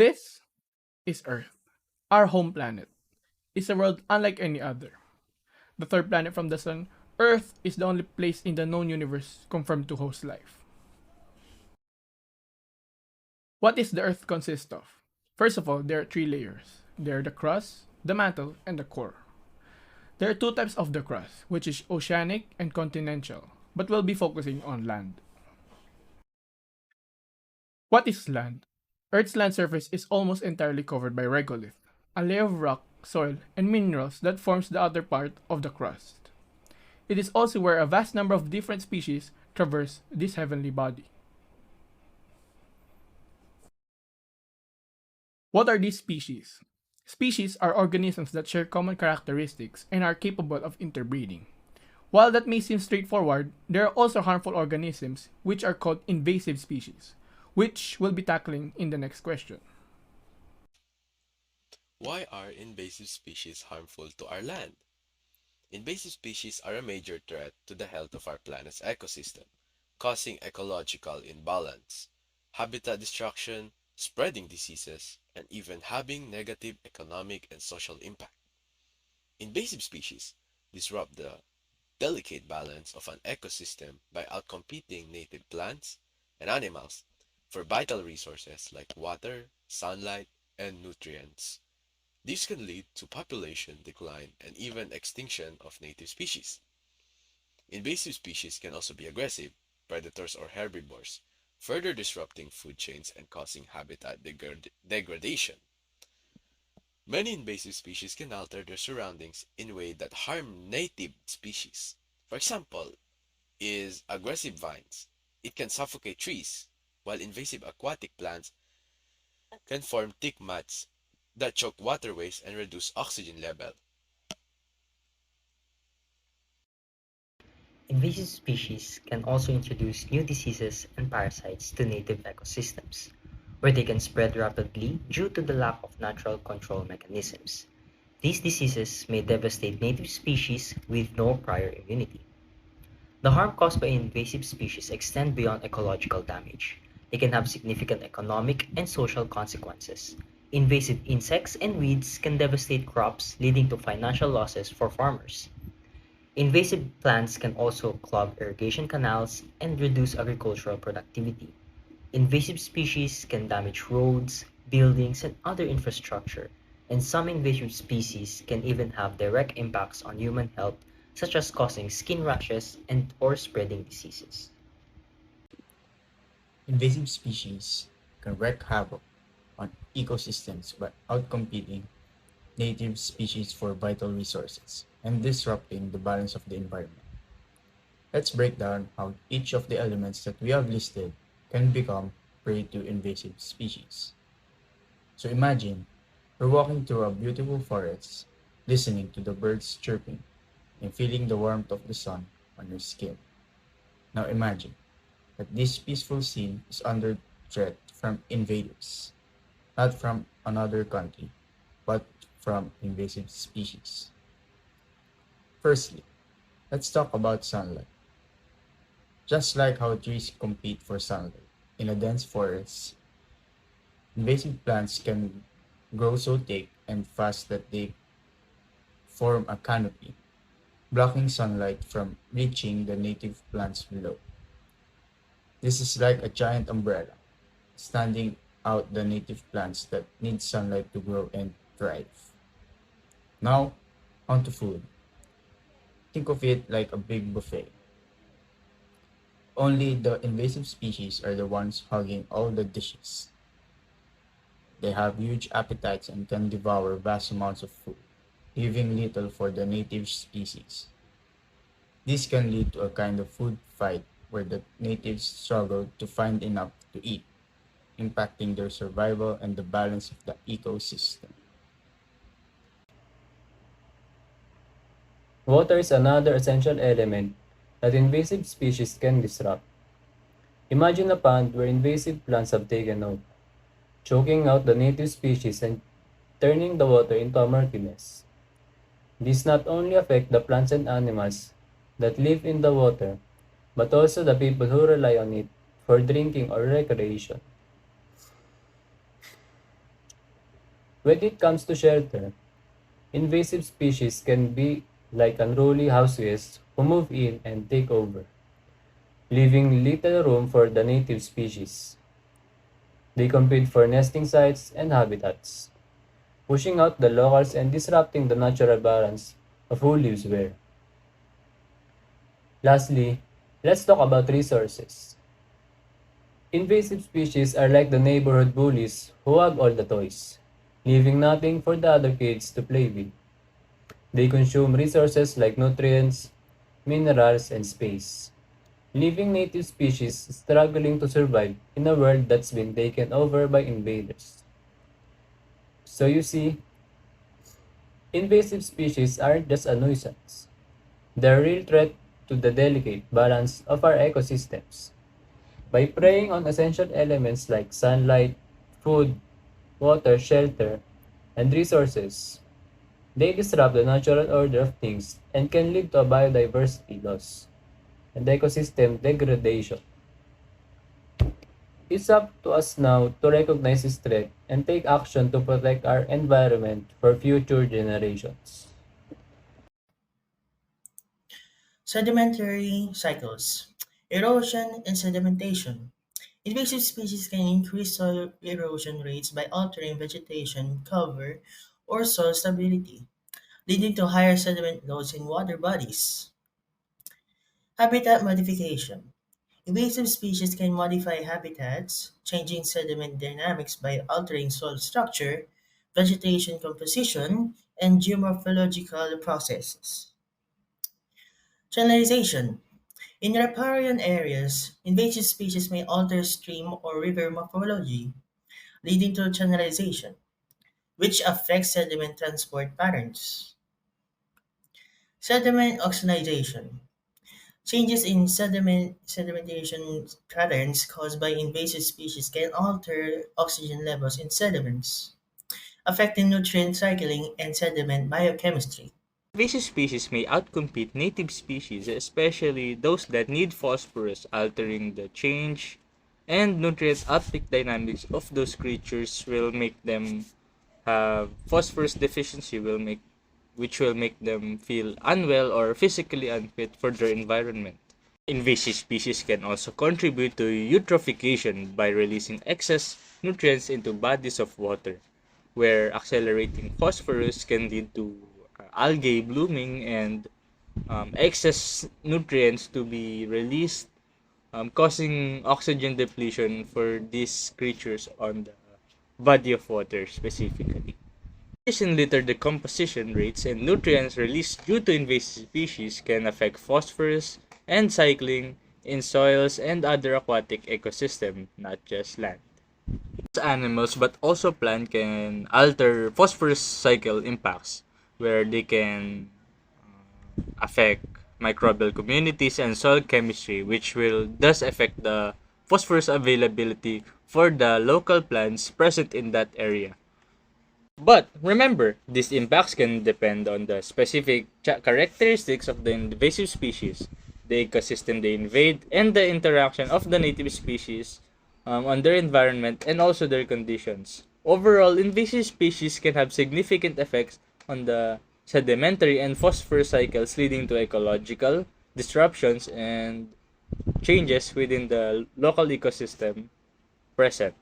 This is Earth, our home planet. It's a world unlike any other. The third planet from the sun, Earth is the only place in the known universe confirmed to host life. What is the Earth consist of? First of all, there are three layers. There are the crust, the mantle, and the core. There are two types of the crust, which is oceanic and continental, but we'll be focusing on land. What is land? Earth's land surface is almost entirely covered by regolith, a layer of rock, soil, and minerals that forms the outer part of the crust. It is also where a vast number of different species traverse this heavenly body. What are these species? Species are organisms that share common characteristics and are capable of interbreeding. While that may seem straightforward, there are also harmful organisms which are called invasive species, which we'll be tackling in the next question. Why are invasive species harmful to our land? Invasive species are a major threat to the health of our planet's ecosystem, causing ecological imbalance, habitat destruction, spreading diseases, and even having negative economic and social impact. Invasive species disrupt the delicate balance of an ecosystem by outcompeting native plants and animals for vital resources like water, sunlight, and nutrients. This can lead to population decline and even extinction of native species. Invasive species can also be aggressive, predators or herbivores, further disrupting food chains and causing habitat degradation. Many invasive species can alter their surroundings in ways that harm native species. For example, is aggressive vines. It can suffocate trees, while invasive aquatic plants can form thick mats that choke waterways and reduce oxygen level. Invasive species can also introduce new diseases and parasites to native ecosystems, where they can spread rapidly due to the lack of natural control mechanisms. These diseases may devastate native species with no prior immunity. The harm caused by invasive species extend beyond ecological damage. They can have significant economic and social consequences. Invasive insects and weeds can devastate crops, leading to financial losses for farmers. Invasive plants can also clog irrigation canals and reduce agricultural productivity. Invasive species can damage roads, buildings, and other infrastructure, and some invasive species can even have direct impacts on human health, such as causing skin rashes and or spreading diseases. Invasive species can wreak havoc on ecosystems by outcompeting native species for vital resources and disrupting the balance of the environment. Let's break down how each of the elements that we have listed can become prey to invasive species. So imagine we're walking through a beautiful forest, listening to the birds chirping and feeling the warmth of the sun on your skin. Now imagine that this peaceful scene is under threat from invaders, not from another country, but from invasive species. Firstly, let's talk about sunlight. Just like how trees compete for sunlight in a dense forest, invasive plants can grow so thick and fast that they form a canopy, blocking sunlight from reaching the native plants below. This is like a giant umbrella, standing out the native plants that need sunlight to grow and thrive. Now, onto food. Think of it like a big buffet. Only the invasive species are the ones hogging all the dishes. They have huge appetites and can devour vast amounts of food, leaving little for the native species. This can lead to a kind of food fight where the natives struggle to find enough to eat, impacting their survival and the balance of the ecosystem. Water is another essential element that invasive species can disrupt. Imagine a pond where invasive plants have taken over, choking out the native species and turning the water into a murkiness. This not only affects the plants and animals that live in the water, but also the people who rely on it for drinking or recreation. When it comes to shelter, invasive species can be like unruly house guests who move in and take over, leaving little room for the native species. They compete for nesting sites and habitats, pushing out the locals and disrupting the natural balance of who lives where. Lastly, let's talk about resources. Invasive species are like the neighborhood bullies who hog all the toys, leaving nothing for the other kids to play with. They consume resources like nutrients, minerals, and space, leaving native species struggling to survive in a world that's been taken over by invaders. So you see, invasive species aren't just a nuisance. They're a real threat to the delicate balance of our ecosystems. By preying on essential elements like sunlight, food, water, shelter, and resources, they disrupt the natural order of things and can lead to a biodiversity loss and ecosystem degradation. It's up to us now to recognize this threat and take action to protect our environment for future generations. Sedimentary cycles, erosion and sedimentation. Invasive species can increase soil erosion rates by altering vegetation cover or soil stability, leading to higher sediment loads in water bodies. Habitat modification. Invasive species can modify habitats, changing sediment dynamics by altering soil structure, vegetation composition, and geomorphological processes. Channelization. In riparian areas, invasive species may alter stream or river morphology, leading to channelization, which affects sediment transport patterns. Sediment oxidation. Changes in sedimentation patterns caused by invasive species can alter oxygen levels in sediments, affecting nutrient cycling and sediment biochemistry. Invasive species may outcompete native species, especially those that need phosphorus, altering the change and nutrient uptake dynamics of those creatures will make them have phosphorus deficiency which will make them feel unwell or physically unfit for their environment. Invasive species can also contribute to eutrophication by releasing excess nutrients into bodies of water, where accelerating phosphorus can lead to algae blooming and excess nutrients to be released, causing oxygen depletion for these creatures on the body of water specifically. Changes in litter decomposition rates and nutrients released due to invasive species can affect phosphorus and cycling in soils and other aquatic ecosystems, not just land. Animals but also plant can alter phosphorus cycle impacts where they can affect microbial communities and soil chemistry, which will thus affect the phosphorus availability for the local plants present in that area. But remember, these impacts can depend on the specific characteristics of the invasive species, the ecosystem they invade, and the interaction of the native species on their environment and also their conditions. Overall, invasive species can have significant effects on the sedimentary and phosphorus cycles, leading to ecological disruptions and changes within the local ecosystem present.